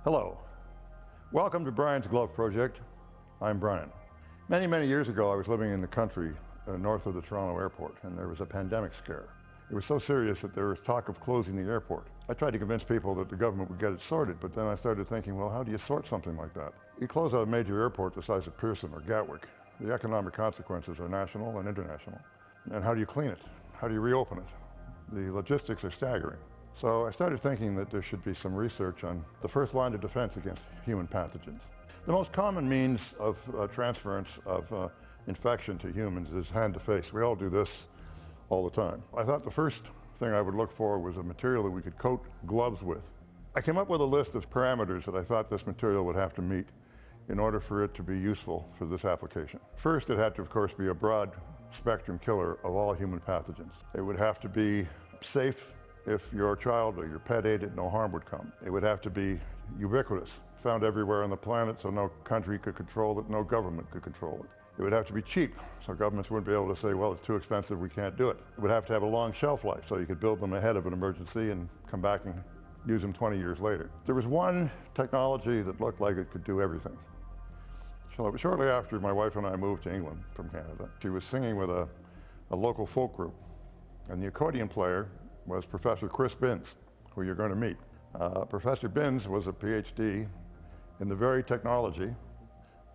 Hello. Welcome to Brian's Glove Project. I'm Brian. Many years ago, I was living in the country north of the Toronto airport, and there was a pandemic scare. It was so serious that there was talk of closing the airport. I tried to convince people that the government would get it sorted, but then I started thinking, well, how do you sort something like that? You close out a major airport the size of Pearson or Gatwick. The economic consequences are national and international. And how do you clean it? How do you reopen it? The logistics are staggering. So I started thinking that there should be some research on the first line of defense against human pathogens. The most common means of transference of infection to humans is hand to face. We all do this all the time. I thought the first thing I would look for was a material that we could coat gloves with. I came up with a list of parameters that I thought this material would have to meet in order for it to be useful for this application. First, it had to, of course, be a broad spectrum killer of all human pathogens. It would have to be safe. If your child or your pet ate it, no harm would come. It would have to be ubiquitous, found everywhere on the planet, so no country could control it, no government could control it. It would have to be cheap, so governments wouldn't be able to say, well, it's too expensive, we can't do it. It would have to have a long shelf life, so you could build them ahead of an emergency and come back and use them 20 years later. There was one technology that looked like it could do everything. So shortly after my wife and I moved to England from Canada, she was singing with a local folk group, and the accordion player was Professor Chris Binns, who you're going to meet. Professor Binns was a PhD in the very technology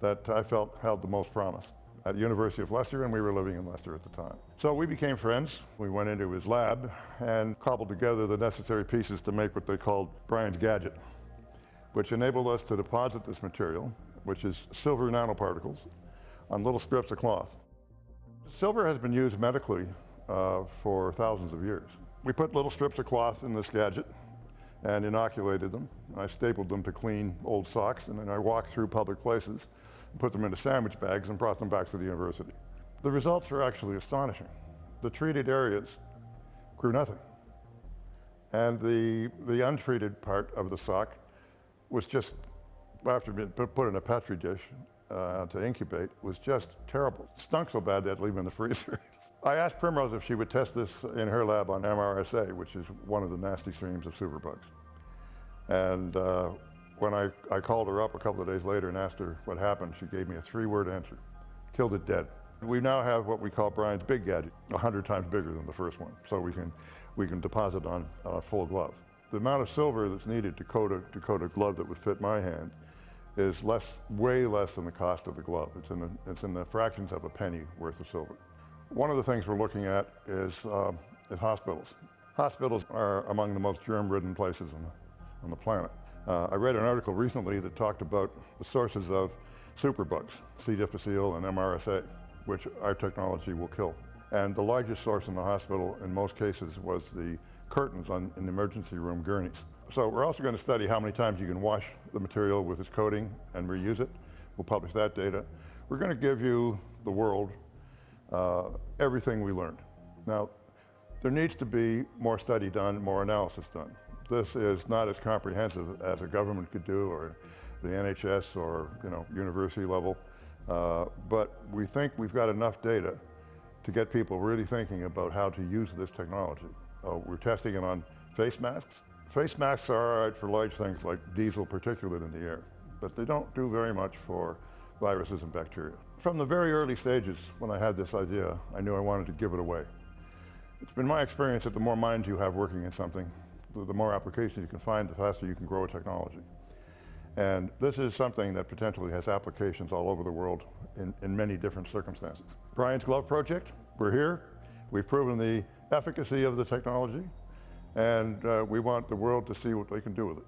that I felt held the most promise at the University of Leicester, and we were living in Leicester at the time. So we became friends. We went into his lab and cobbled together the necessary pieces to make what they called Brian's gadget, which enabled us to deposit this material, which is silver nanoparticles, on little strips of cloth. Silver has been used medically for thousands of years. We put little strips of cloth in this gadget and inoculated them. I stapled them to clean old socks, and then I walked through public places, put them into sandwich bags, and brought them back to the university. The results were actually astonishing. The treated areas grew nothing. And the untreated part of the sock was just, after being put in a Petri dish to incubate, was just terrible. It stunk so bad they had to leave them in the freezer. I asked Primrose if she would test this in her lab on MRSA, which is one of the nasty streams of superbugs. And when I called her up a couple of days later and asked her what happened, she gave me a 3-word answer: killed it dead. We now have what we call Brian's big gadget, 100 times bigger than the first one, so we can deposit on a full glove. The amount of silver that's needed to coat a glove that would fit my hand is way less than the cost of the glove. It's in the fractions of a penny worth of silver. One of the things we're looking at is hospitals. Hospitals are among the most germ-ridden places on the planet. I read an article recently that talked about the sources of superbugs, C. difficile and MRSA, which our technology will kill. And the largest source in the hospital, in most cases, was the curtains in the emergency room gurneys. So we're also going to study how many times you can wash the material with its coating and reuse it. We'll publish that data. We're going to give you, the world, everything we learned. Now, there needs to be more study done, more analysis done. This is not as comprehensive as a government could do, or the NHS, or university level, but we think we've got enough data to get people really thinking about how to use this technology. We're testing it on face masks. Face masks are all right for large things like diesel particulate in the air, but they don't do very much for viruses and bacteria. From the very early stages, when I had this idea, I knew I wanted to give it away. It's been my experience that the more minds you have working in something, the more applications you can find, the faster you can grow a technology. And this is something that potentially has applications all over the world in many different circumstances. Brian's Glove Project, we're here. We've proven the efficacy of the technology, and we want the world to see what they can do with it.